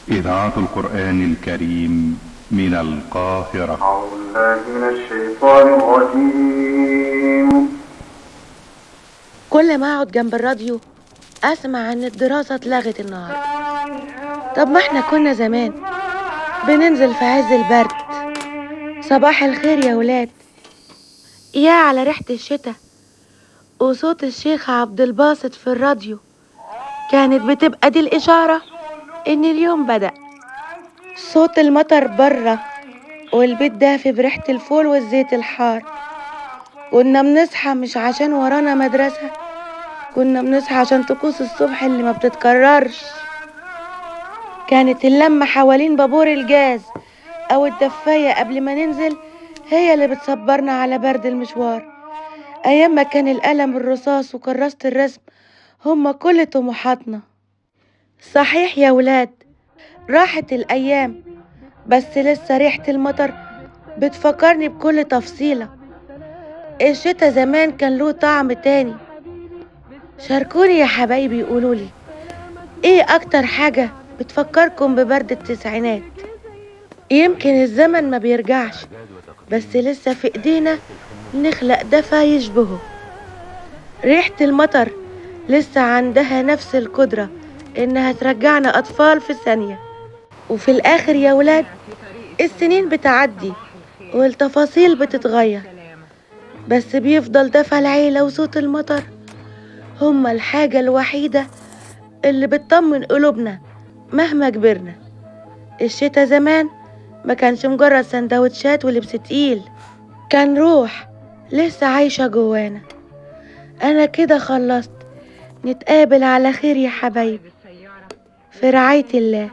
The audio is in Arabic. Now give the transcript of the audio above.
إذاعة القرآن الكريم من القاهرة. أعوذ بالله من الشيطان الرجيم. كل ما اقعد جنب الراديو اسمع ان الدراسة اتلغت النهاردة. طب ما احنا كنا زمان بننزل في عز البرد. صباح الخير يا ولاد، يا على ريحة الشتاء وصوت الشيخ عبد الباسط في الراديو. كانت بتبقى دي الإشارة إن اليوم بدأ. صوت المطر بره والبيت دافي بريحة الفول والزيت الحار. كنا بنصحى مش عشان ورانا مدرسة، كنا بنصحى عشان طقوس الصبح اللي ما بتتكررش. كانت اللمة حوالين بابور الجاز أو الدفاية قبل ما ننزل هي اللي بتصبرنا على برد المشوار. أيام ما كان القلم الرصاص وكراسة الرسم هما كل طموحاتنا. صحيح يا ولاد، راحت الأيام بس لسه ريحة المطر بتفكرني بكل تفصيلة. الشتا زمان كان له طعم تاني. شاركوني يا حبايبي، يقولولي ايه أكتر حاجة بتفكركم ببرد التسعينات؟ يمكن الزمن ما بيرجعش بس لسه في ايدينا نخلق دفا يشبهه. ريحة المطر لسه عندها نفس القدرة انها ترجعنا اطفال في ثانية. وفي الاخر يا ولاد، السنين بتعدي والتفاصيل بتتغير بس بيفضل دفا العيلة وصوت المطر هما الحاجة الوحيدة اللي بتطمن قلوبنا مهما كبرنا. الشتا زمان ما كانش مجرد سندوتشات ولبس تقيل، كان روح لسه عايشة جوانا. أنا كده خلصت، نتقابل على خير يا حبايبي في رعاية الله.